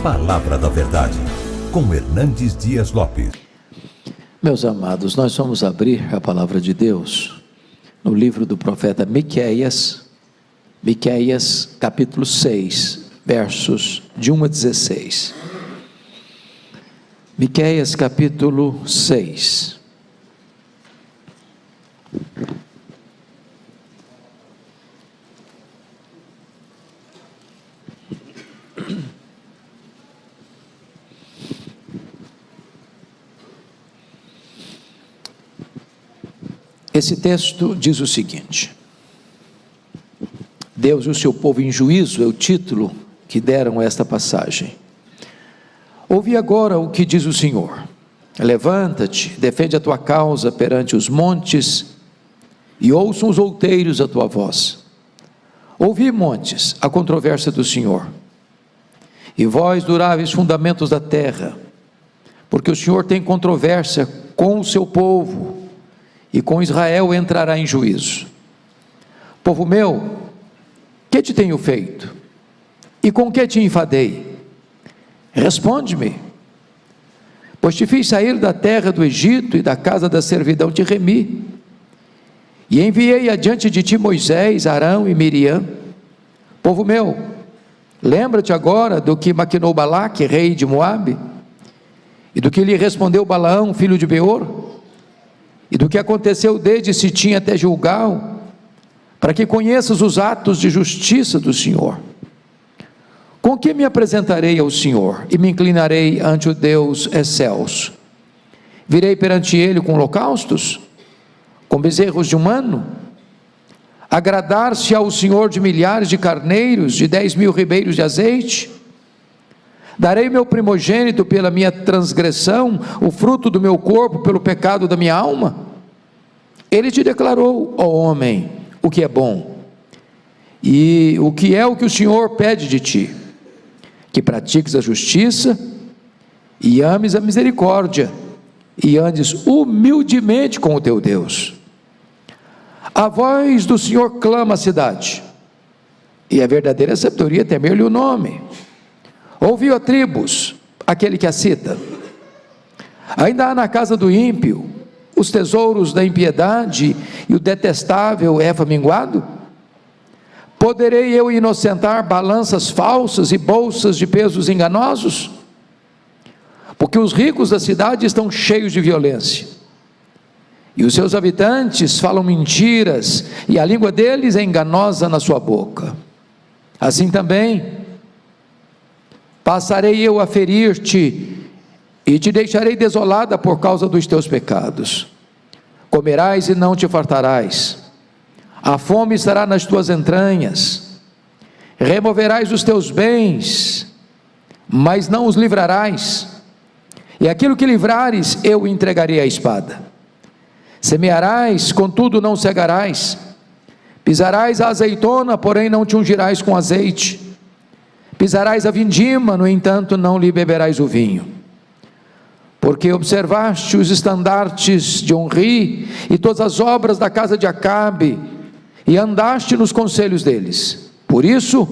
Palavra da Verdade, com Hernandes Dias Lopes. Meus amados, nós vamos abrir a palavra de Deus no livro do profeta Miqueias, capítulo 6, versos de 1 a 16. Miqueias, capítulo 6. Esse texto diz o seguinte: Deus e o seu povo em juízo é o título que deram a esta passagem. Ouvi agora o que diz o Senhor: levanta-te, defende a tua causa perante os montes, e ouçam os outeiros a tua voz. Ouvi, montes, a controvérsia do Senhor, e vós, duráveis fundamentos da terra, porque o Senhor tem controvérsia com o seu povo, e com Israel entrará em juízo. Povo meu, que te tenho feito? E com que te enfadei? Responde-me, pois te fiz sair da terra do Egito e da casa da servidão te remi, e enviei adiante de ti Moisés, Arão e Miriam. Povo meu, lembra-te agora do que maquinou Balaque, rei de Moabe, e do que lhe respondeu Balaão, filho de Beor, e do que aconteceu desde Sitim até Gilgal, para que conheças os atos de justiça do Senhor. Com que me apresentarei ao Senhor, e me inclinarei ante o Deus excelso? Virei perante ele com holocaustos, com bezerros de um ano? Agradar-se ao Senhor de milhares de carneiros, de 10.000 ribeiros de azeite? Darei meu primogênito pela minha transgressão, o fruto do meu corpo pelo pecado da minha alma? Ele te declarou, ó homem, o que é bom, e o que é o que o Senhor pede de ti: que pratiques a justiça, e ames a misericórdia, e andes humildemente com o teu Deus. A voz do Senhor clama a cidade, e a verdadeira sabedoria é temer-lhe o nome. Ouviu a tribos, aquele que a cita. Ainda há na casa do ímpio os tesouros da impiedade, e o detestável é faminguado? Poderei eu inocentar balanças falsas e bolsas de pesos enganosos? Porque os ricos da cidade estão cheios de violência, e os seus habitantes falam mentiras, e a língua deles é enganosa na sua boca. Assim também passarei eu a ferir-te, e te deixarei desolada por causa dos teus pecados. Comerás e não te fartarás, a fome estará nas tuas entranhas. Removerás os teus bens, mas não os livrarás, e aquilo que livrares eu entregarei à espada. Semearás, contudo não cegarás, pisarás a azeitona, porém não te ungirás com azeite, pisarás a vindima, no entanto não lhe beberás o vinho, porque observaste os estandartes de Onri e todas as obras da casa de Acabe, e andaste nos conselhos deles. Por isso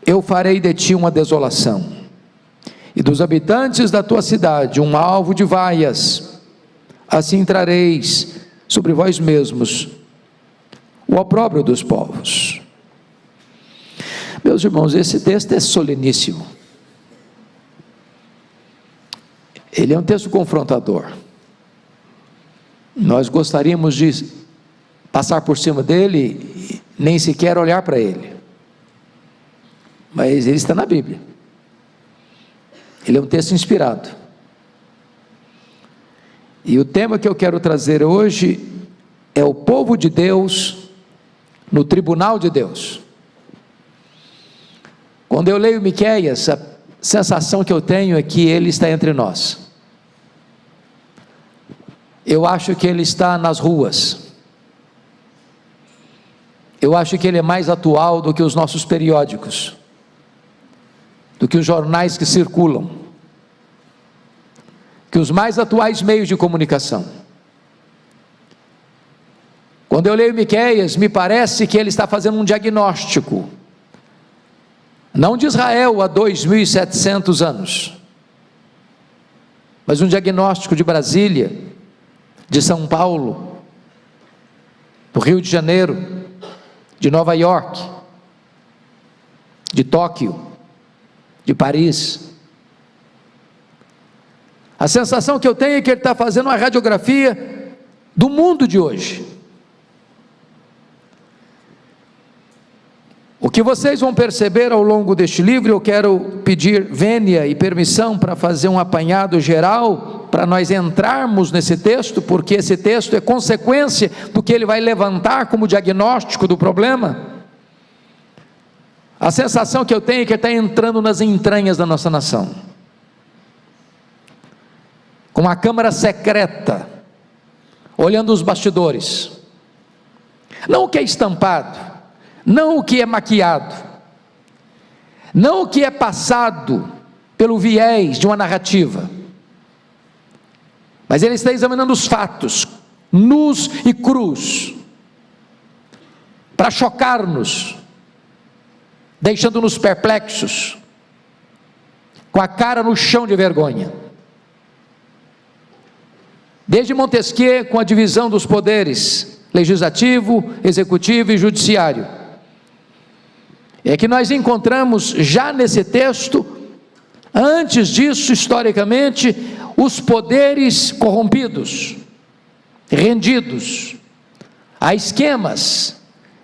eu farei de ti uma desolação, e dos habitantes da tua cidade um alvo de vaias. Assim trareis sobre vós mesmos o opróbrio dos povos. Meus irmãos, esse texto é soleníssimo. Ele é um texto confrontador. Nós gostaríamos de passar por cima dele e nem sequer olhar para ele, mas ele está na Bíblia. Ele é um texto inspirado, e o tema que eu quero trazer hoje é o povo de Deus no tribunal de Deus. Quando eu leio Miqueias, a sensação que eu tenho é que ele está entre nós. Eu acho que ele está nas ruas. Eu acho que ele é mais atual do que os nossos periódicos, do que os jornais que circulam, que os mais atuais meios de comunicação. Quando eu leio Miqueias, me parece que ele está fazendo um diagnóstico não de Israel há 2.700 anos, mas um diagnóstico de Brasília, de São Paulo, do Rio de Janeiro, de Nova York, de Tóquio, de Paris. A sensação que eu tenho é que ele está fazendo uma radiografia do mundo de hoje. O que vocês vão perceber ao longo deste livro, eu quero pedir vênia e permissão para fazer um apanhado geral, para nós entrarmos nesse texto, porque esse texto é consequência do que ele vai levantar como diagnóstico do problema. A sensação que eu tenho é que ele está entrando nas entranhas da nossa nação, com uma câmara secreta, olhando os bastidores, não o que é estampado, não o que é maquiado, não o que é passado pelo viés de uma narrativa, mas ele está examinando os fatos, nus e crus, para chocar-nos, deixando-nos perplexos, com a cara no chão de vergonha. Desde Montesquieu, com a divisão dos poderes, legislativo, executivo e judiciário, é que nós encontramos já nesse texto, antes disso, historicamente, os poderes corrompidos, rendidos a esquemas,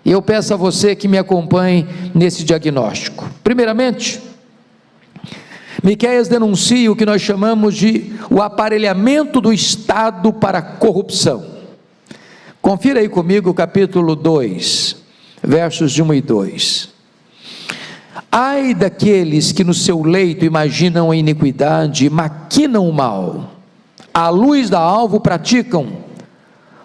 e eu peço a você que me acompanhe nesse diagnóstico. Primeiramente, Miqueias denuncia o que nós chamamos de o aparelhamento do Estado para a corrupção. Confira aí comigo o capítulo 2, versos de 1 e 2. Ai daqueles que no seu leito imaginam a iniquidade e maquinam o mal, à luz da alva praticam,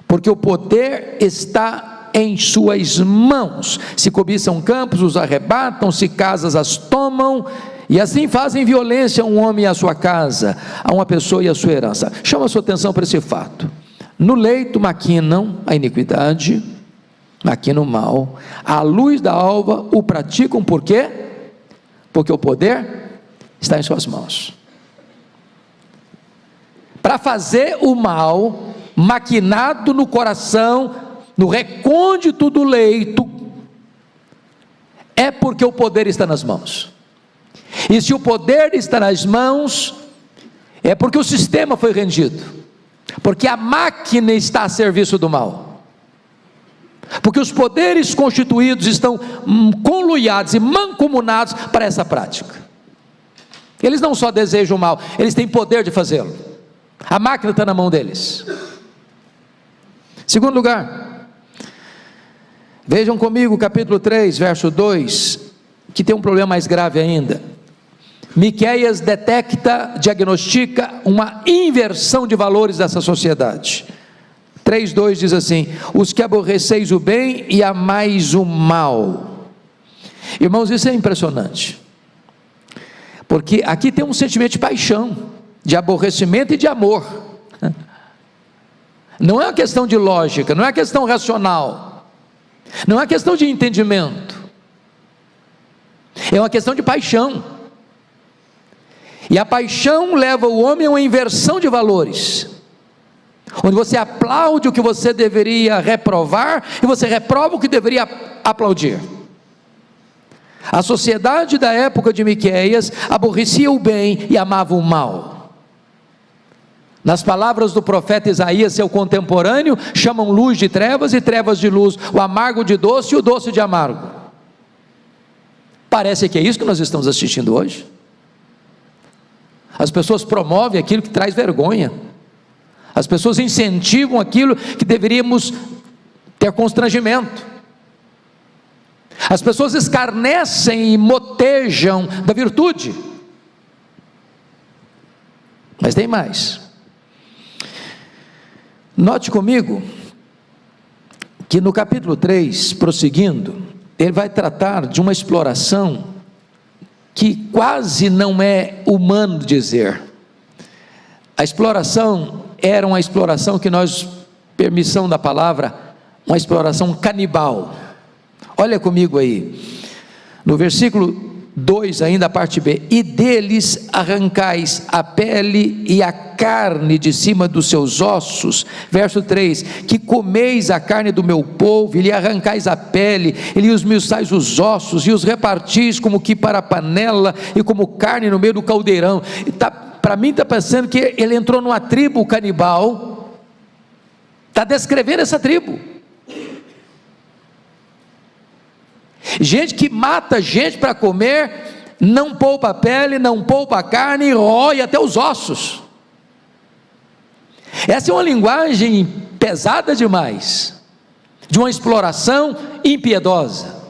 porque o poder está em suas mãos. Se cobiçam campos, os arrebatam, se casas as tomam, e assim fazem violência a um homem e a sua casa, a uma pessoa e a sua herança. Chama a sua atenção para esse fato. No leito maquinam a iniquidade, maquinam o mal, à luz da alva o praticam, por quê? Porque o poder está em suas mãos. Para fazer o mal, maquinado no coração, no recôndito do leito, é porque o poder está nas mãos. E se o poder está nas mãos, é porque o sistema foi rendido, porque a máquina está a serviço do mal, porque os poderes constituídos estão conluiados e mancomunados para essa prática. Eles não só desejam o mal, eles têm poder de fazê-lo. A máquina está na mão deles. Segundo lugar, vejam comigo o capítulo 3, verso 2, que tem um problema mais grave ainda. Miqueias detecta, diagnostica uma inversão de valores dessa sociedade. 3:2 diz assim: os que aborreceis o bem e amais o mal. Irmãos, isso é impressionante, porque aqui tem um sentimento de paixão, de aborrecimento e de amor. Não é uma questão de lógica, não é uma questão racional, não é uma questão de entendimento, é uma questão de paixão. E a paixão leva o homem a uma inversão de valores, onde você aplaude o que você deveria reprovar, e você reprova o que deveria aplaudir. A sociedade da época de Miqueias aborrecia o bem e amava o mal. Nas palavras do profeta Isaías, seu contemporâneo, chamam luz de trevas e trevas de luz, o amargo de doce e o doce de amargo. Parece que é isso que nós estamos assistindo hoje. As pessoas promovem aquilo que traz vergonha, as pessoas incentivam aquilo que deveríamos ter constrangimento, as pessoas escarnecem e motejam da virtude. Mas tem mais. Note comigo que no capítulo 3, prosseguindo, ele vai tratar de uma exploração que quase não é humano dizer. A exploração era uma exploração que nós, permissão da palavra, uma exploração canibal. Olha comigo aí, no versículo 2 ainda, a parte B: e deles arrancais a pele e a carne de cima dos seus ossos. Verso 3: que comeis a carne do meu povo, e lhe arrancais a pele, e lhe esmiuçais os ossos, e os repartis como que para a panela, e como carne no meio do caldeirão. Para mim está pensando que ele entrou numa tribo canibal, está descrevendo essa tribo. Gente que mata gente para comer, não poupa a pele, não poupa a carne, e rói até os ossos. Essa é uma linguagem pesada demais, de uma exploração impiedosa.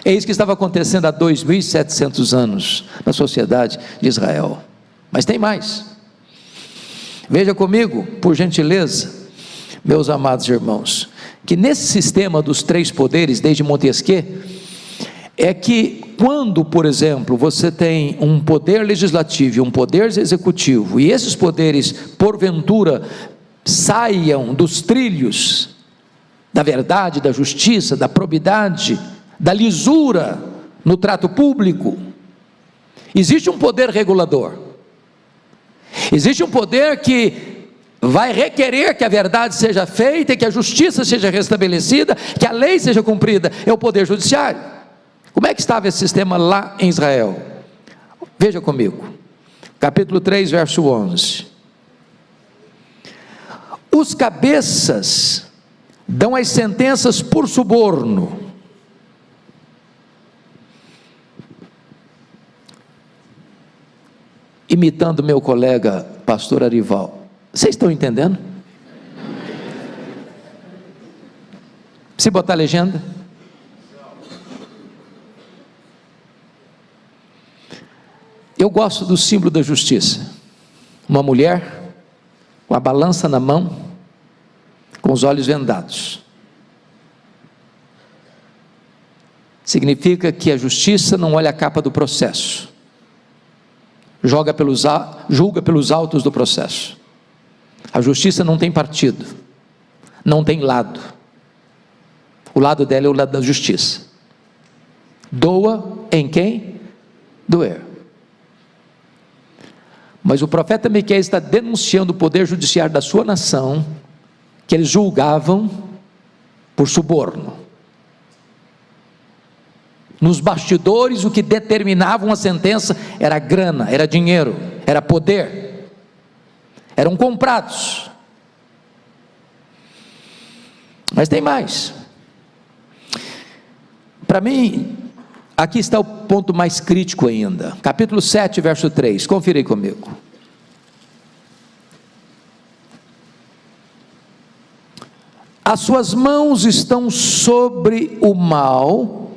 É isso que estava acontecendo há 2.700 anos na sociedade de Israel. Mas tem mais. Veja comigo, por gentileza, meus amados irmãos, que nesse sistema dos 3 poderes, desde Montesquieu, é que quando, por exemplo, você tem um poder legislativo e um poder executivo, e esses poderes, porventura, saiam dos trilhos da verdade, da justiça, da probidade, da lisura no trato público, existe um poder regulador, existe um poder que vai requerer que a verdade seja feita, que a justiça seja restabelecida, que a lei seja cumprida. É o poder judiciário. Como é que estava esse sistema lá em Israel? Veja comigo, capítulo 3, verso 11: os cabeças dão as sentenças por suborno, imitando meu colega pastor Arival. Vocês estão entendendo? Se botar legenda. Eu gosto do símbolo da justiça: uma mulher com a balança na mão, com os olhos vendados. Significa que a justiça não olha a capa do processo, julga pelos autos do processo. A justiça não tem partido, não tem lado. O lado dela é o lado da justiça. Doa em quem doer. Mas o profeta Miqueias está denunciando o poder judiciário da sua nação, que eles julgavam por suborno. Nos bastidores, o que determinava uma sentença era grana, era dinheiro, era poder. Eram comprados. Mas tem mais. Para mim, aqui está o ponto mais crítico ainda. Capítulo 7, verso 3. Confira aí comigo. As suas mãos estão sobre o mal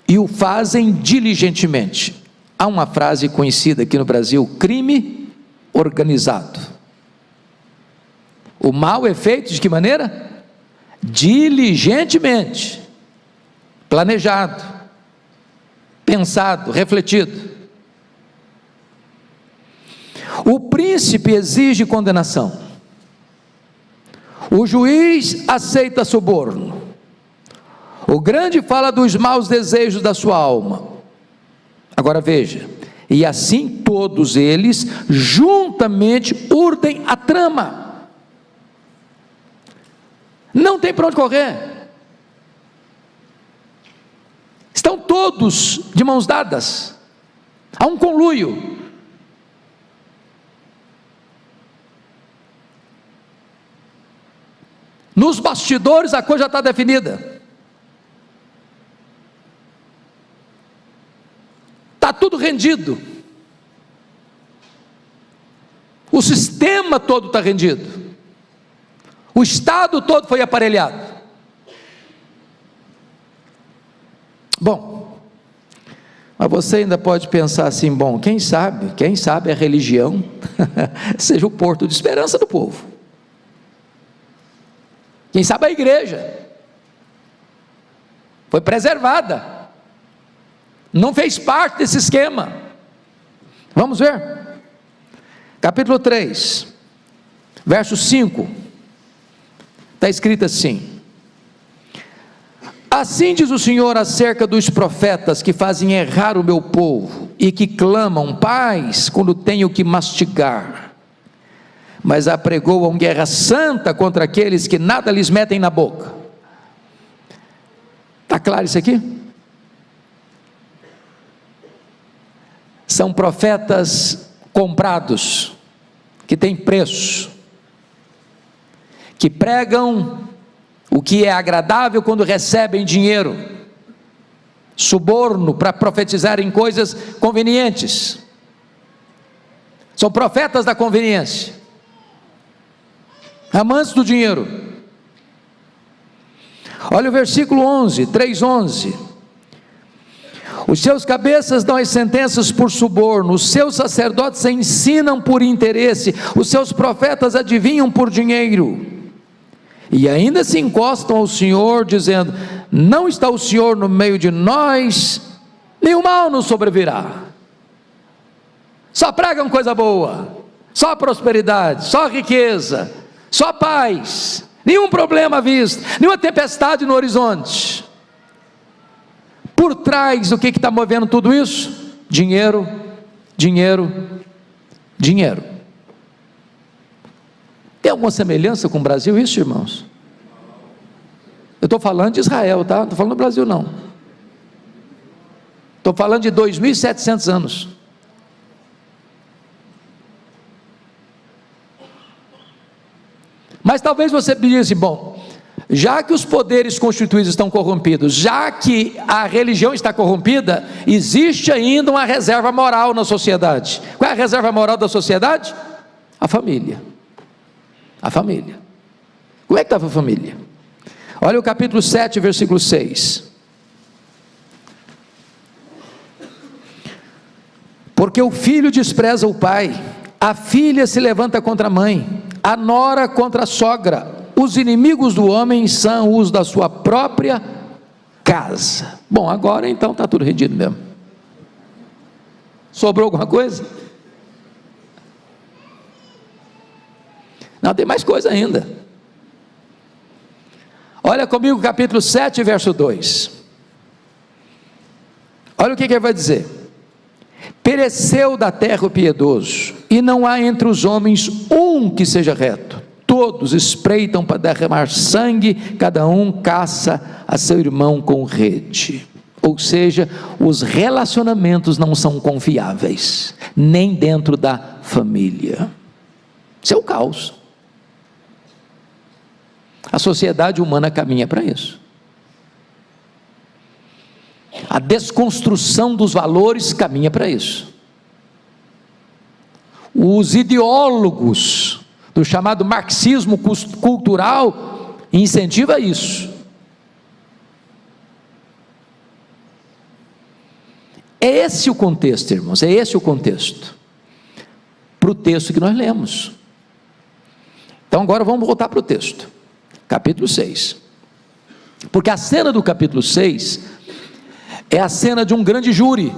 e o fazem diligentemente. Há uma frase conhecida aqui no Brasil: crime organizado. O mal é feito de que maneira? Diligentemente, planejado, pensado, refletido. O príncipe exige condenação, o juiz aceita suborno, o grande fala dos maus desejos da sua alma. Agora veja: e assim todos eles juntamente urdem a trama. Não tem para onde correr. Estão todos de mãos dadas. Há um conluio. Nos bastidores a coisa já está definida. Está tudo rendido. O sistema todo está rendido. O Estado todo foi aparelhado. Bom, mas você ainda pode pensar assim: bom, quem sabe a religião seja o porto de esperança do povo. Quem sabe a igreja foi preservada, não fez parte desse esquema. Vamos ver, capítulo 3, verso 5, está escrito assim: Assim diz o Senhor acerca dos profetas que fazem errar o meu povo e que clamam paz quando tenho que mastigar, mas apregoam guerra santa contra aqueles que nada lhes metem na boca. Está claro isso aqui? São profetas comprados, que têm preço, que pregam o que é agradável quando recebem dinheiro, suborno para profetizar em coisas convenientes. São profetas da conveniência, amantes do dinheiro. Olha o versículo 11, 3:11. Os seus cabeças dão as sentenças por suborno, os seus sacerdotes ensinam por interesse, os seus profetas adivinham por dinheiro, e ainda se encostam ao Senhor, dizendo: não está o Senhor no meio de nós, nenhum mal nos sobrevirá. Só pregam coisa boa, só prosperidade, só riqueza, só paz, nenhum problema à vista, nenhuma tempestade no horizonte. Por trás do que está movendo tudo isso? Dinheiro, dinheiro, dinheiro. Tem alguma semelhança com o Brasil isso, irmãos? Eu estou falando de Israel, tá? Não estou falando do Brasil não. Estou falando de 2.700 anos. Mas talvez você diga assim: bom, já que os poderes constituídos estão corrompidos, já que a religião está corrompida, existe ainda uma reserva moral na sociedade. Qual é a reserva moral da sociedade? A família. A família. Como é que estava a família? Olha o capítulo 7, versículo 6. Porque o filho despreza o pai, a filha se levanta contra a mãe, a nora contra a sogra. Os inimigos do homem são os da sua própria casa. Bom, agora então está tudo rendido mesmo. Sobrou alguma coisa? Não, tem mais coisa ainda. Olha comigo capítulo 7, verso 2. Olha o que ele vai dizer: pereceu da terra o piedoso, e não há entre os homens um que seja reto. Todos espreitam para derramar sangue, cada um caça a seu irmão com rede. Ou seja, os relacionamentos não são confiáveis, nem dentro da família. Isso é o caos. A sociedade humana caminha para isso. A desconstrução dos valores caminha para isso. Os ideólogos do chamado marxismo cultural incentiva isso. É esse o contexto, irmãos, é esse o contexto para o texto que nós lemos. Então agora vamos voltar para o texto, capítulo 6, porque a cena do capítulo 6 é a cena de um grande júri,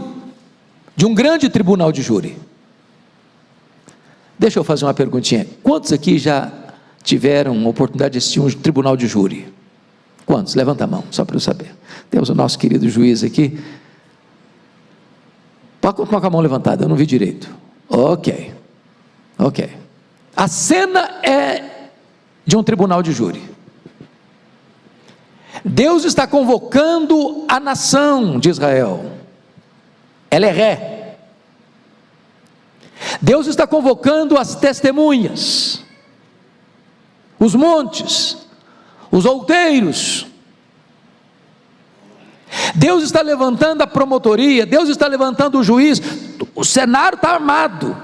de um grande tribunal de júri. Deixa eu fazer uma perguntinha: quantos aqui já tiveram a oportunidade de assistir um tribunal de júri? Quantos? Levanta a mão, só para eu saber. Temos o nosso querido juiz aqui. Pode continuar com a mão levantada, eu não vi direito. Ok. A cena é de um tribunal de júri. Deus está convocando a nação de Israel. Ela é ré. Deus está convocando as testemunhas, os montes, os outeiros. Deus está levantando a promotoria, Deus está levantando o juiz. O cenário está armado.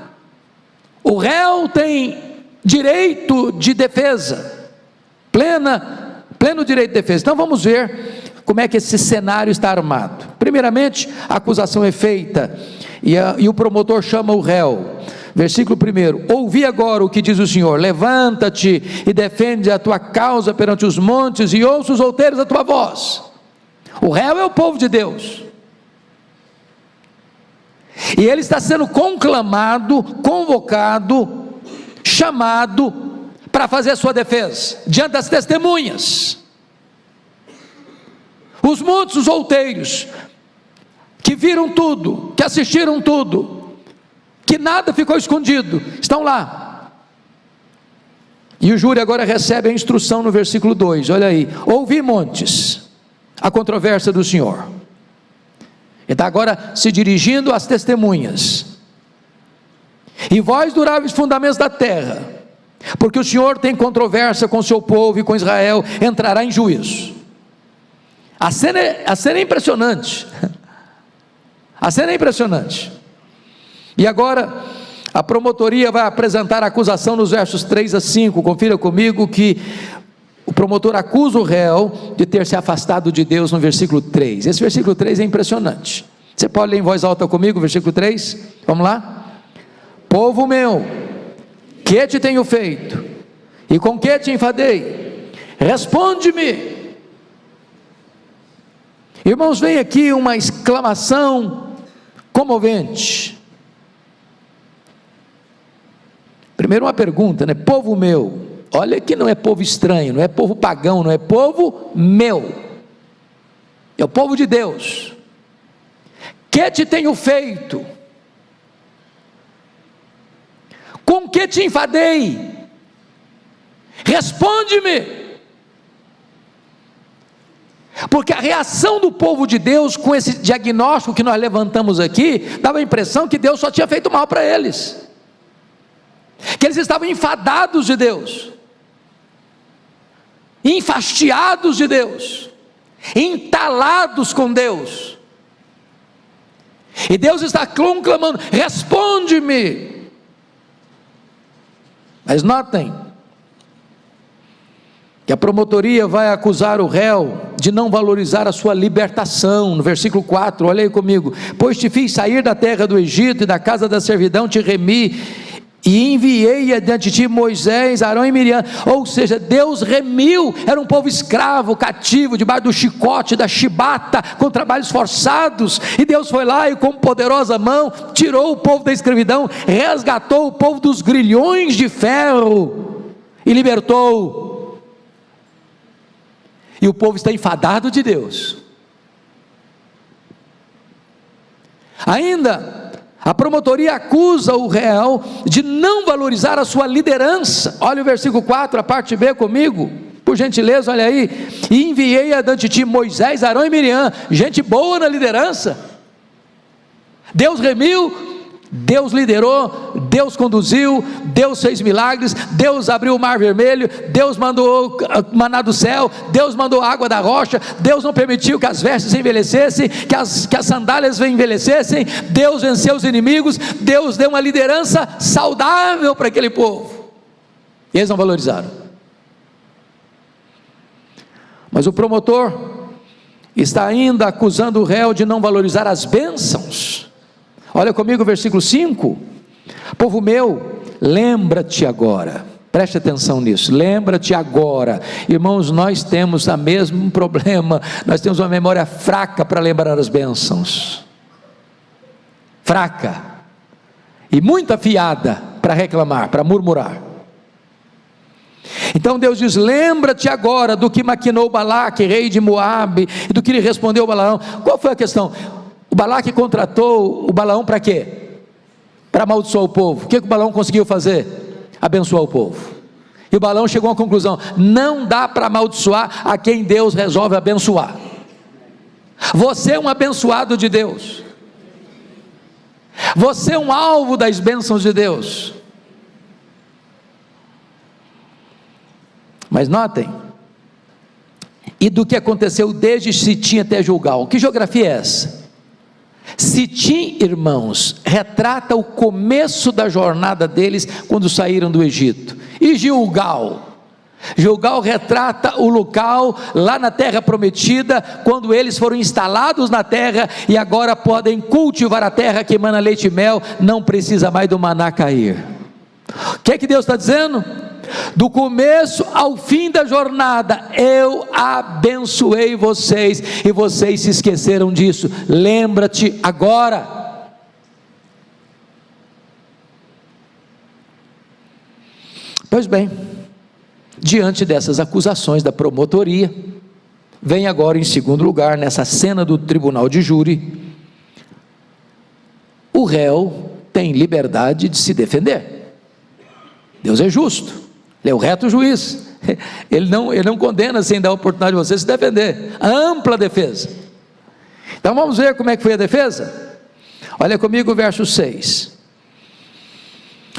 O réu tem direito de defesa, pleno direito de defesa. Então vamos ver como é que esse cenário está armado. Primeiramente, a acusação é feita e o promotor chama o réu. Versículo 1: ouvi agora o que diz o Senhor, levanta-te e defende a tua causa perante os montes, e ouça os outeiros a tua voz. O réu é o povo de Deus, e ele está sendo conclamado, convocado, chamado para fazer a sua defesa, diante das testemunhas. Os muitos outeiros, que viram tudo, que assistiram tudo, que nada ficou escondido, estão lá. E o júri agora recebe a instrução no versículo 2, olha aí: ouvi, montes, a controvérsia do Senhor. Ele está agora se dirigindo às testemunhas: e vós, duráveis fundamentos da terra, porque o Senhor tem controvérsia com o seu povo e com Israel, entrará em juízo. A cena é impressionante. A cena é impressionante. E agora a promotoria vai apresentar a acusação nos versos 3 a 5, confira comigo que o promotor acusa o réu de ter se afastado de Deus no versículo 3, esse versículo 3 é impressionante, você pode ler em voz alta comigo, versículo 3, vamos lá? Povo meu, que te tenho feito, e com que te enfadei? Responde-me. Irmãos, vem aqui uma exclamação comovente. Primeiro uma pergunta, né? Povo meu, olha que não é povo estranho, não é povo pagão, não é povo meu, é o povo de Deus. Que te tenho feito? Com que te enfadei? Responde-me. Porque a reação do povo de Deus com esse diagnóstico que nós levantamos aqui, dava a impressão que Deus só tinha feito mal para eles, que eles estavam enfadados de Deus, enfastiados de Deus, entalados com Deus, e Deus está clamando: responde-me. Mas notem que a promotoria vai acusar o réu de não valorizar a sua libertação, no versículo 4, olha aí comigo: pois te fiz sair da terra do Egito e da casa da servidão te remi, e enviei adiante de ti Moisés, Arão e Miriam. Ou seja, Deus remiu, era um povo escravo, cativo, debaixo do chicote, da chibata, com trabalhos forçados, e Deus foi lá e com poderosa mão, tirou o povo da escravidão, resgatou o povo dos grilhões de ferro, e libertou. E o povo está enfadado de Deus. Ainda, a promotoria acusa o réu de não valorizar a sua liderança. Olha o versículo 4, a parte B comigo, por gentileza, olha aí: e enviei adiante de ti Moisés, Arão e Miriam, gente boa na liderança. Deus remiu, Deus liderou, Deus conduziu, Deus fez milagres, Deus abriu o mar vermelho, Deus mandou maná do céu, Deus mandou água da rocha, Deus não permitiu que as vestes envelhecessem, que as sandálias envelhecessem, Deus venceu os inimigos, Deus deu uma liderança saudável para aquele povo, e eles não valorizaram. Mas o promotor está ainda acusando o réu de não valorizar as bênçãos. Olha comigo o versículo 5: povo meu, lembra-te agora, preste atenção nisso, lembra-te agora. Irmãos, nós temos o mesmo problema, nós temos uma memória fraca para lembrar as bênçãos, fraca, e muito afiada para reclamar, para murmurar. Então Deus diz: lembra-te agora do que maquinou Balaque, rei de Moabe, e do que lhe respondeu Balaão. Qual foi a questão? O Balaque contratou o Balaão para quê? Para amaldiçoar o povo. O que o Balaão conseguiu fazer? Abençoar o povo. E o Balaão chegou à conclusão: não dá para amaldiçoar a quem Deus resolve abençoar. Você é um abençoado de Deus, você é um alvo das bênçãos de Deus. Mas notem, e do que aconteceu desde Sitim até Gilgal. Que geografia é essa? Sitim, irmãos, retrata o começo da jornada deles quando saíram do Egito. E Gilgal retrata o local lá na terra prometida, quando eles foram instalados na terra e agora podem cultivar a terra que emana leite e mel, não precisa mais do maná cair. O que é que Deus está dizendo? Do começo ao fim da jornada, eu abençoei vocês, e vocês se esqueceram disso. Lembra-te agora. Pois bem, diante dessas acusações da promotoria, vem agora em segundo lugar, nessa cena do tribunal de júri. O réu tem liberdade de se defender. Deus é justo, Ele é o reto juiz. Ele não condena sem dar a oportunidade de você se defender. A ampla defesa. Então vamos ver como é que foi a defesa? Olha comigo o verso 6.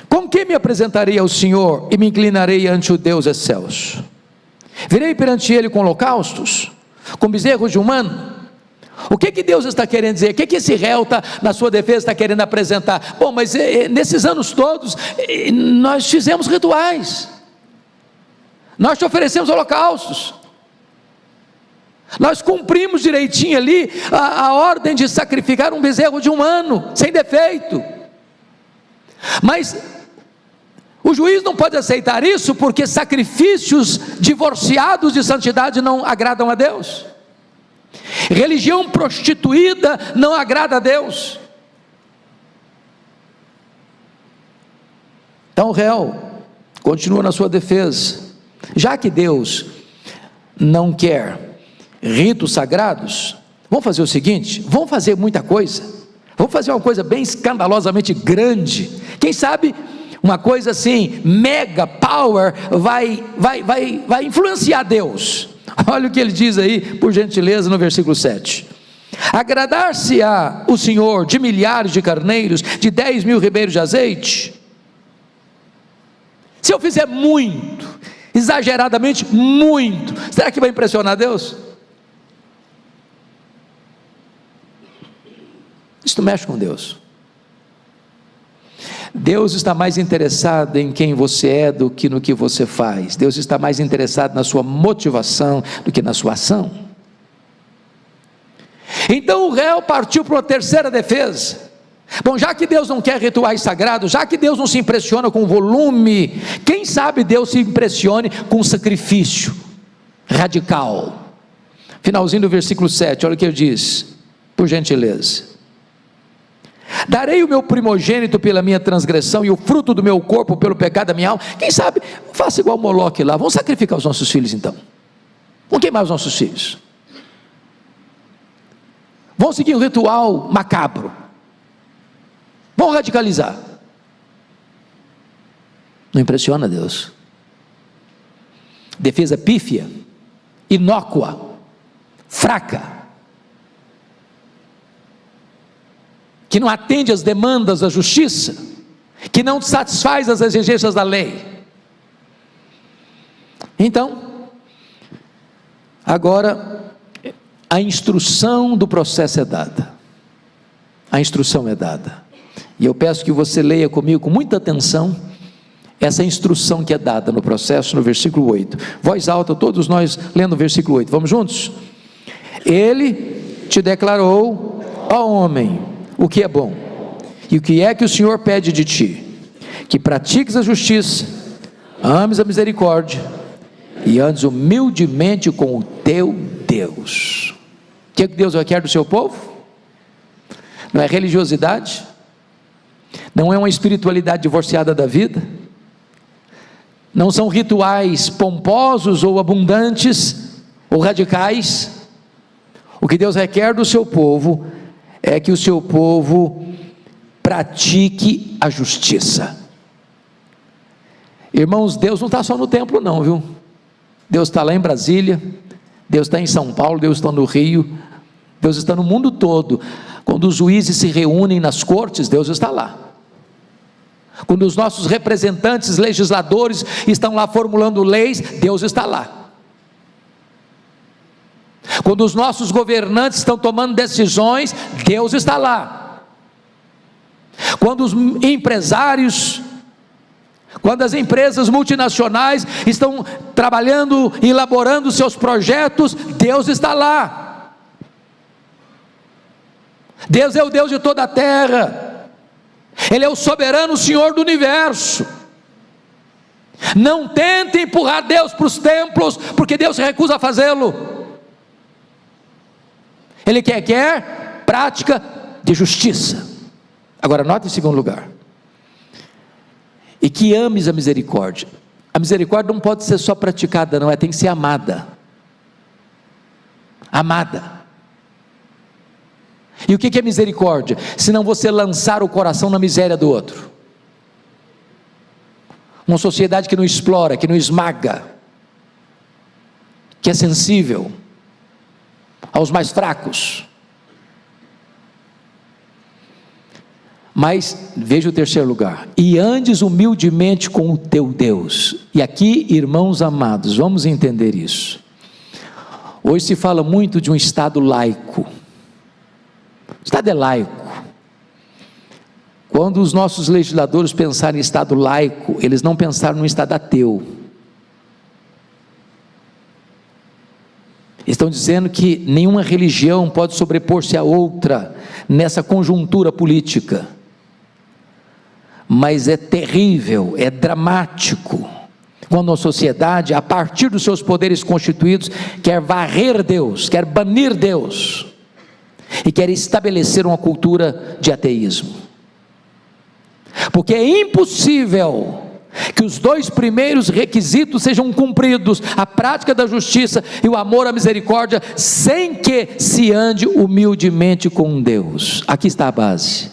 Com que me apresentarei ao Senhor e me inclinarei ante o Deus excelso? Virei perante Ele com holocaustos, com bezerros de um ano? O que Deus está querendo dizer? O que esse réu na sua defesa está querendo apresentar? Bom, mas nesses anos todos, nós fizemos rituais, nós te oferecemos holocaustos, nós cumprimos direitinho ali a ordem de sacrificar um bezerro de um ano, sem defeito. Mas o juiz não pode aceitar isso, porque sacrifícios divorciados de santidade não agradam a Deus. Religião prostituída não agrada a Deus. Então o réu continua na sua defesa. Já que Deus não quer ritos sagrados, vamos fazer o seguinte: vamos fazer muita coisa, vamos fazer uma coisa bem escandalosamente grande. Quem sabe uma coisa assim, mega power, vai influenciar Deus. Olha o que ele diz aí, por gentileza, no versículo 7. Agradar-se-á o Senhor de milhares de carneiros, de 10.000 ribeiros de azeite? Se eu fizer muito, exageradamente muito, será que vai impressionar Deus? Isso não mexe com Deus. Deus está mais interessado em quem você é do que no que você faz. Deus está mais interessado na sua motivação do que na sua ação. Então o réu partiu para uma terceira defesa. Bom, já que Deus não quer rituais sagrados, já que Deus não se impressiona com volume, quem sabe Deus se impressione com um sacrifício radical. Finalzinho do versículo 7, olha o que ele diz, por gentileza. Darei o meu primogênito pela minha transgressão e o fruto do meu corpo pelo pecado da minha alma. Quem sabe, faça igual Moloque lá, vamos sacrificar os nossos filhos então, vamos queimar os nossos filhos, vamos seguir um ritual macabro, vamos radicalizar. Não impressiona Deus. Defesa pífia, inócua, fraca, que não atende às demandas da justiça, que não satisfaz as exigências da lei. Então, agora, a instrução do processo é dada. A instrução é dada. E eu peço que você leia comigo com muita atenção essa instrução que é dada no processo, no versículo 8. Voz alta, todos nós lendo o versículo 8. Vamos juntos? Ele te declarou, ó homem, o que é bom, e o que é que o Senhor pede de ti? Que pratiques a justiça, ames a misericórdia, e andes humildemente com o teu Deus. O que é que Deus requer do seu povo? Não é religiosidade, não é uma espiritualidade divorciada da vida, não são rituais pomposos ou abundantes, ou radicais. O que Deus requer do seu povo é que o seu povo pratique a justiça. Irmãos, Deus não está só no templo não, viu? Deus está lá em Brasília, Deus está em São Paulo, Deus está no Rio, Deus está no mundo todo. Quando os juízes se reúnem nas cortes, Deus está lá. Quando os nossos representantes, legisladores estão lá formulando leis, Deus está lá. Quando os nossos governantes estão tomando decisões, Deus está lá. Quando os empresários, quando as empresas multinacionais estão trabalhando, elaborando seus projetos, Deus está lá. Deus é o Deus de toda a terra, Ele é o soberano Senhor do universo. Não tente empurrar Deus para os templos, porque Deus se recusa a fazê-lo. Ele quer prática de justiça. Agora note em segundo lugar, e que ames a misericórdia. A misericórdia não pode ser só praticada não, ela tem que ser amada. amada. E o que é misericórdia? Se não você lançar o coração na miséria do outro. Uma sociedade que não explora, que não esmaga, que é sensível aos mais fracos. Mas, veja o terceiro lugar: e andes humildemente com o teu Deus. E aqui, irmãos amados, vamos entender isso. Hoje se fala muito de um Estado laico. O Estado é laico. Quando os nossos legisladores pensaram em Estado laico, eles não pensaram no Estado ateu. Estão dizendo que nenhuma religião pode sobrepor-se a outra nessa conjuntura política. Mas é terrível, é dramático, quando a sociedade, a partir dos seus poderes constituídos, quer varrer Deus, quer banir Deus, e quer estabelecer uma cultura de ateísmo. Porque é impossível que os dois primeiros requisitos sejam cumpridos, a prática da justiça e o amor à misericórdia, sem que se ande humildemente com Deus. Aqui está a base,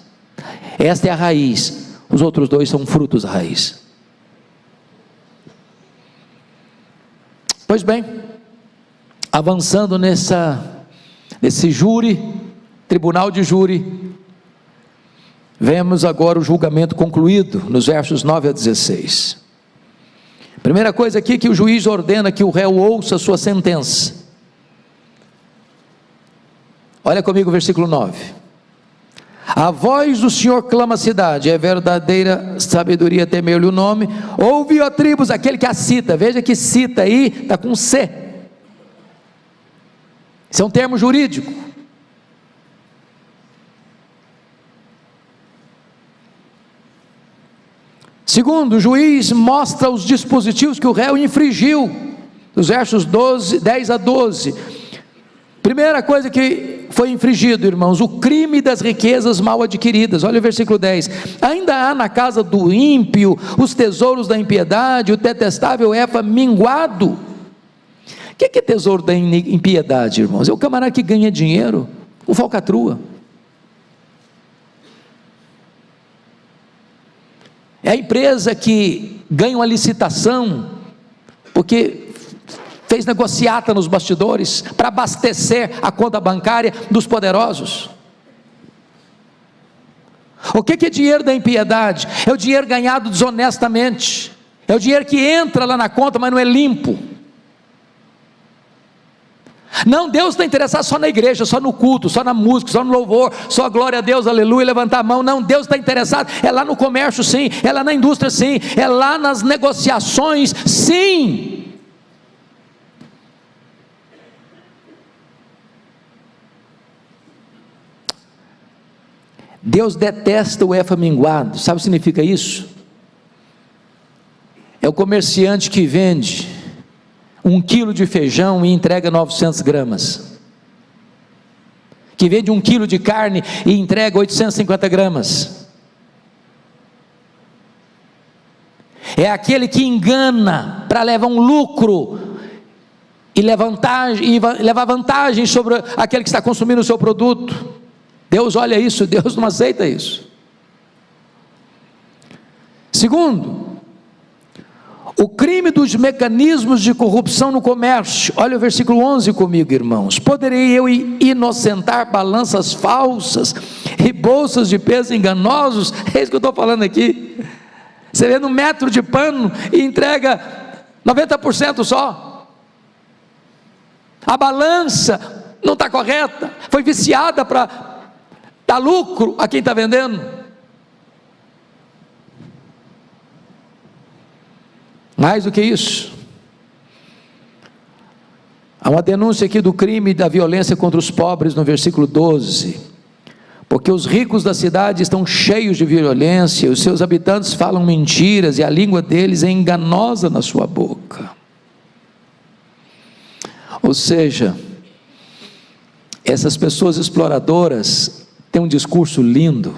esta é a raiz, os outros dois são frutos da raiz. Pois bem, avançando nesse júri, tribunal de júri, vemos agora o julgamento concluído, nos versos 9 a 16. Primeira coisa aqui, que o juiz ordena que o réu ouça a sua sentença. Olha comigo o versículo 9. A voz do Senhor clama a cidade, é verdadeira sabedoria temer-lhe o nome. Ouve, ó tribos, aquele que a cita, veja que cita aí, está com C. Isso é um termo jurídico. Segundo, o juiz mostra os dispositivos que o réu infringiu, dos versos 10 a 12. Primeira coisa que foi infringido, irmãos, o crime das riquezas mal adquiridas. Olha o versículo 10. Ainda há na casa do ímpio os tesouros da impiedade, o detestável Efa minguado. O que é tesouro da impiedade, irmãos? É o camarada que ganha dinheiro, o falcatrua. É a empresa que ganha uma licitação, porque fez negociata nos bastidores, para abastecer a conta bancária dos poderosos. O que é dinheiro da impiedade? É o dinheiro ganhado desonestamente, é o dinheiro que entra lá na conta, mas não é limpo. Não, Deus está interessado só na igreja, só no culto, só na música, só no louvor, só glória a Deus, aleluia, levantar a mão. Não, Deus está interessado, é lá no comércio sim, é lá na indústria sim, é lá nas negociações sim. Deus detesta o Efa minguado. Sabe o que significa isso? É o comerciante que vende 1 quilo de feijão e entrega 900 gramas, que vende 1 quilo de carne e entrega 850 gramas, é aquele que engana para levar um lucro e levar vantagem sobre aquele que está consumindo o seu produto. Deus olha isso, Deus não aceita isso. Segundo, o crime dos mecanismos de corrupção no comércio. Olha o versículo 11 comigo, irmãos. Poderei eu inocentar balanças falsas e bolsas de peso enganosos? É isso que eu estou falando aqui. Você vê no metro de pano e entrega 90% só. A balança não está correta, foi viciada para dar lucro a quem está vendendo. Mais do que isso, há uma denúncia aqui do crime da violência contra os pobres no versículo 12, porque os ricos da cidade estão cheios de violência, os seus habitantes falam mentiras e a língua deles é enganosa na sua boca. Ou seja, essas pessoas exploradoras têm um discurso lindo,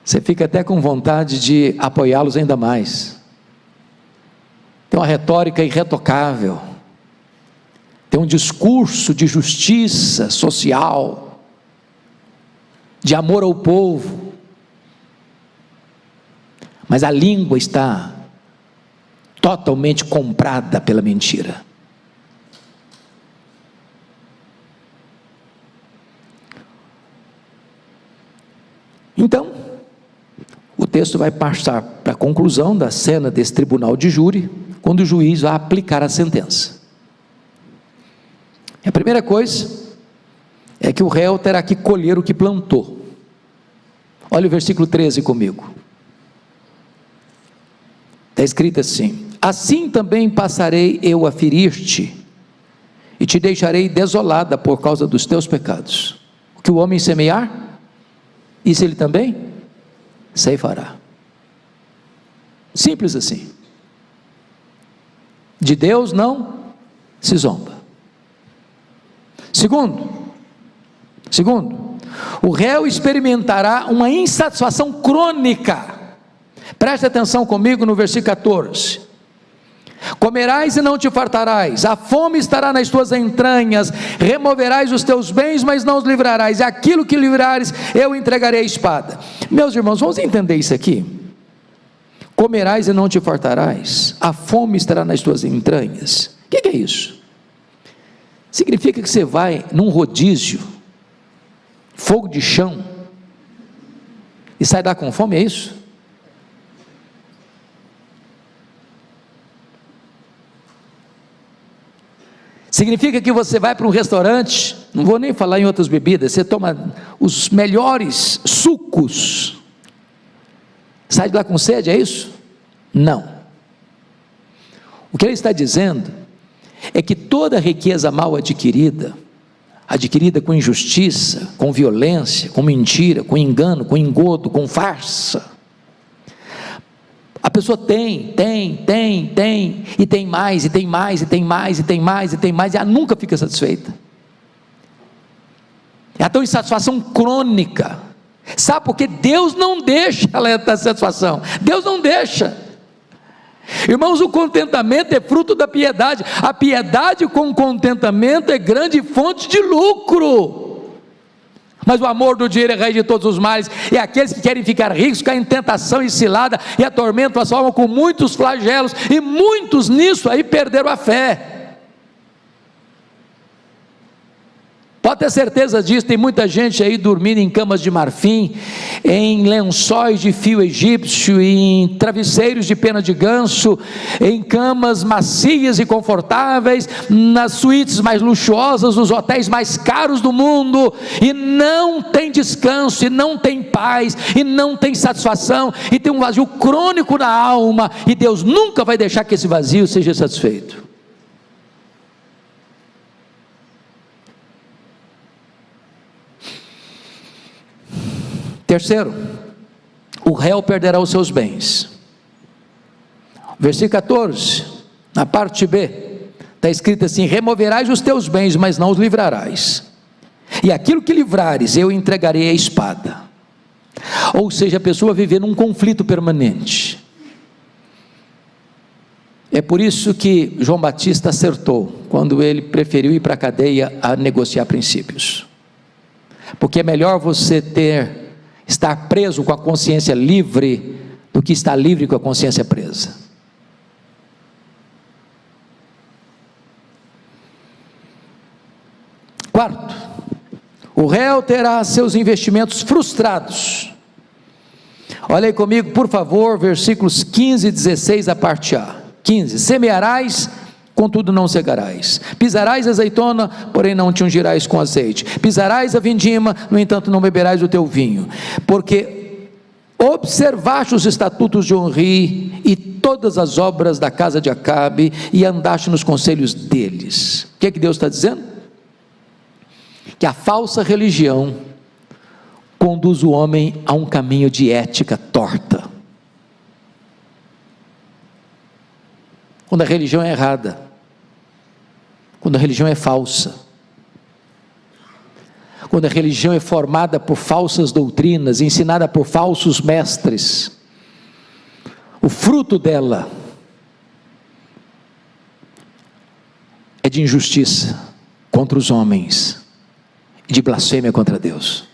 você fica até com vontade de apoiá-los ainda mais. Tem uma retórica irretocável, tem um discurso de justiça social, de amor ao povo, mas a língua está totalmente comprada pela mentira. Então, o texto vai passar para a conclusão da cena desse tribunal de júri, quando o juiz vai aplicar a sentença. A primeira coisa é que o réu terá que colher o que plantou. Olha o versículo 13 comigo. Está escrito assim: assim também passarei eu a ferir-te, e te deixarei desolada por causa dos teus pecados. O que o homem semear, isso ele também ceifará. Simples assim. De Deus não se zomba. Segundo, o réu experimentará uma insatisfação crônica. Preste atenção comigo no versículo 14: comerás e não te fartarás, a fome estará nas tuas entranhas, removerás os teus bens, mas não os livrarás, e aquilo que livrares, eu entregarei à espada. Meus irmãos, vamos entender isso aqui. Comerás e não te fartarás, a fome estará nas tuas entranhas. O que é isso? Significa que você vai num rodízio, fogo de chão, e sai lá com fome, é isso? Significa que você vai para um restaurante, não vou nem falar em outras bebidas, você toma os melhores sucos, sai de lá com sede, é isso? Não. O que ele está dizendo é que toda riqueza mal adquirida com injustiça, com violência, com mentira, com engano, com engodo, com farsa, a pessoa tem, e tem mais, e tem mais, e tem mais, e tem mais, e tem mais, e ela nunca fica satisfeita. É a tua insatisfação crônica. Sabe por quê? Deus não deixa ela ter satisfação. Deus não deixa. Irmãos, o contentamento é fruto da piedade. A piedade com contentamento é grande fonte de lucro. Mas o amor do dinheiro é raiz de todos os males, e aqueles que querem ficar ricos caem em tentação e cilada, e atormentam a sua alma com muitos flagelos, e muitos nisso aí perderam a fé. Pode ter certeza disso, tem muita gente aí dormindo em camas de marfim, em lençóis de fio egípcio, em travesseiros de pena de ganso, em camas macias e confortáveis, nas suítes mais luxuosas, nos hotéis mais caros do mundo, e não tem descanso, e não tem paz, e não tem satisfação, e tem um vazio crônico na alma, e Deus nunca vai deixar que esse vazio seja satisfeito. Terceiro, o réu perderá os seus bens. Versículo 14, na parte B, está escrito assim: removerás os teus bens, mas não os livrarás, e aquilo que livrares, eu entregarei à espada. Ou seja, a pessoa viver num conflito permanente. É por isso que João Batista acertou, quando ele preferiu ir para a cadeia a negociar princípios, porque é melhor você estar preso com a consciência livre, do que estar livre com a consciência presa. Quarto, o réu terá seus investimentos frustrados. Olha aí comigo, por favor, versículos 15 e 16, a parte A. 15, semearás, contudo não cegarás, pisarás a azeitona, porém não te ungirás com azeite, pisarás a vindima, no entanto não beberás o teu vinho, porque observaste os estatutos de Onri e todas as obras da casa de Acabe, e andaste nos conselhos deles. O que é que Deus está dizendo? Que a falsa religião conduz o homem a um caminho de ética torta. Quando a religião é errada, quando a religião é falsa, quando a religião é formada por falsas doutrinas, ensinada por falsos mestres, o fruto dela é de injustiça contra os homens e de blasfêmia contra Deus.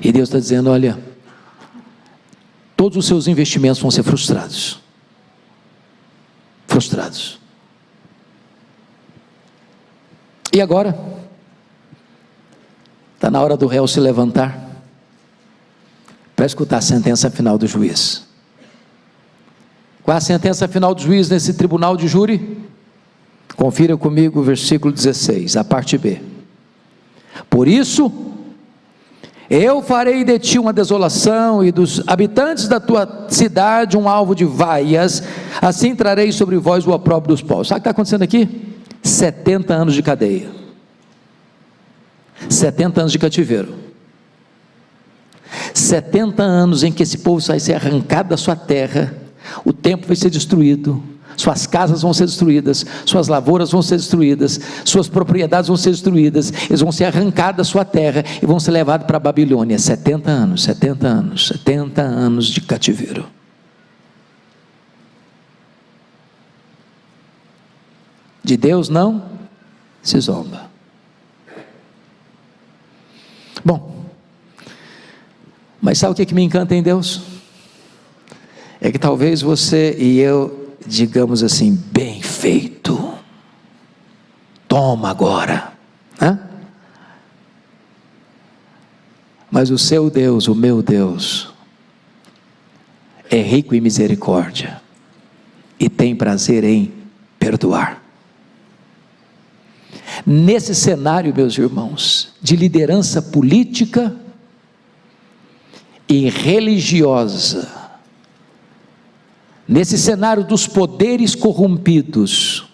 E Deus está dizendo: olha, todos os seus investimentos vão ser frustrados. Frustrados. E agora? Está na hora do réu se levantar para escutar a sentença final do juiz. Qual é a sentença final do juiz nesse tribunal de júri? Confira comigo o versículo 16, a parte B. Por isso, eu farei de ti uma desolação, e dos habitantes da tua cidade um alvo de vaias, assim trarei sobre vós o opróbrio dos povos. Sabe o que está acontecendo aqui? 70 anos de cadeia, 70 anos de cativeiro, 70 anos em que esse povo vai ser arrancado da sua terra, o templo vai ser destruído, suas casas vão ser destruídas, suas lavouras vão ser destruídas, suas propriedades vão ser destruídas, eles vão ser arrancados da sua terra e vão ser levados para a Babilônia. 70 anos, 70 anos, 70 anos de cativeiro. De Deus não se zomba. Bom, mas sabe o que me encanta em Deus? É que talvez você e eu digamos assim: bem feito, toma agora, né? Mas o seu Deus, o meu Deus, é rico em misericórdia e tem prazer em perdoar. Nesse cenário, meus irmãos, de liderança política e religiosa, nesse cenário dos poderes corrompidos,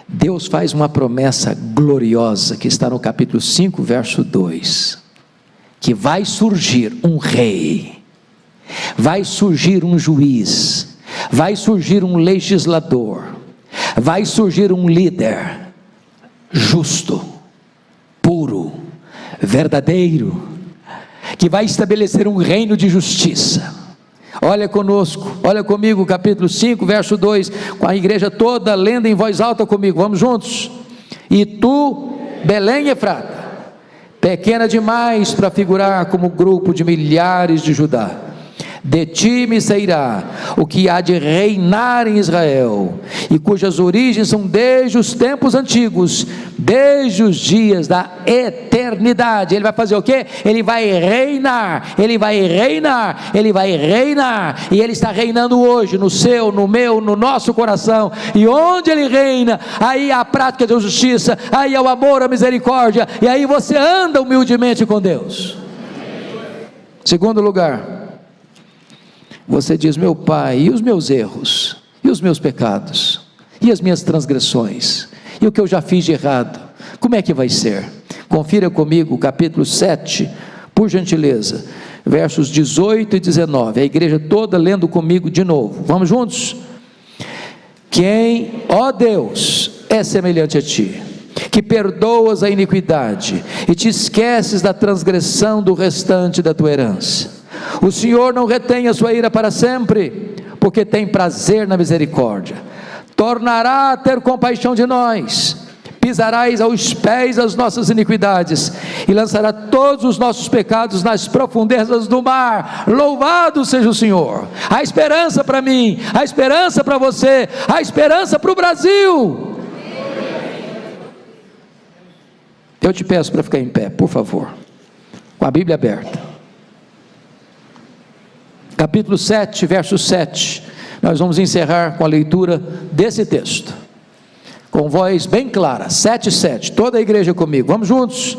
Deus faz uma promessa gloriosa, que está no capítulo 5, verso 2, que vai surgir um rei, vai surgir um juiz, vai surgir um legislador, vai surgir um líder justo, puro, verdadeiro, que vai estabelecer um reino de justiça. Olha conosco, olha comigo, capítulo 5, verso 2, com a igreja toda lendo em voz alta comigo, vamos juntos. E tu, Belém Efrata, pequena demais para figurar como grupo de milhares de Judá, de ti me sairá o que há de reinar em Israel, e cujas origens são desde os tempos antigos, desde os dias da eternidade. Ele vai fazer o quê? Ele vai reinar, ele vai reinar, ele vai reinar, e ele está reinando hoje, no seu, no meu, no nosso coração. E onde ele reina, aí há a prática da justiça, aí há o amor, a misericórdia, e aí você anda humildemente com Deus. Segundo lugar, você diz: meu Pai, e os meus erros, e os meus pecados, e as minhas transgressões, e o que eu já fiz de errado, como é que vai ser? Confira comigo o capítulo 7, por gentileza, versos 18 e 19, a igreja toda lendo comigo de novo, vamos juntos? Quem, ó Deus, é semelhante a ti, que perdoas a iniquidade, e te esqueces da transgressão do restante da tua herança. O Senhor não retém a sua ira para sempre, porque tem prazer na misericórdia. Tornará a ter compaixão de nós, pisarás aos pés as nossas iniquidades, e lançará todos os nossos pecados nas profundezas do mar. Louvado seja o Senhor. Há esperança para mim, há esperança para você, há esperança para o Brasil. Eu te peço para ficar em pé, por favor, com a Bíblia aberta. Capítulo 7, verso 7, nós vamos encerrar com a leitura desse texto, com voz bem clara, 7:7, toda a igreja comigo, vamos juntos?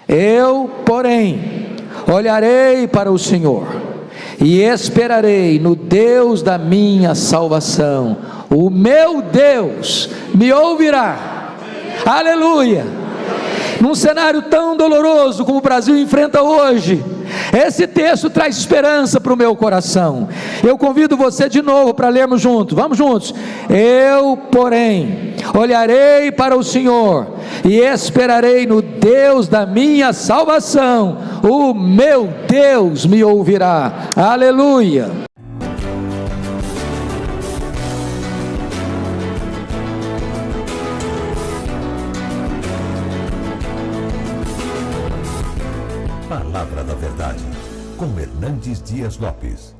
Eu, porém, olharei para o Senhor, e esperarei no Deus da minha salvação, o meu Deus me ouvirá. Aleluia! Num cenário tão doloroso como o Brasil enfrenta hoje, esse texto traz esperança para o meu coração. Eu convido você de novo para lermos juntos, vamos juntos. Eu, porém, olharei para o Senhor, e esperarei no Deus da minha salvação, o meu Deus me ouvirá. Aleluia! Palavra da Verdade, com Hernandes Dias Lopes.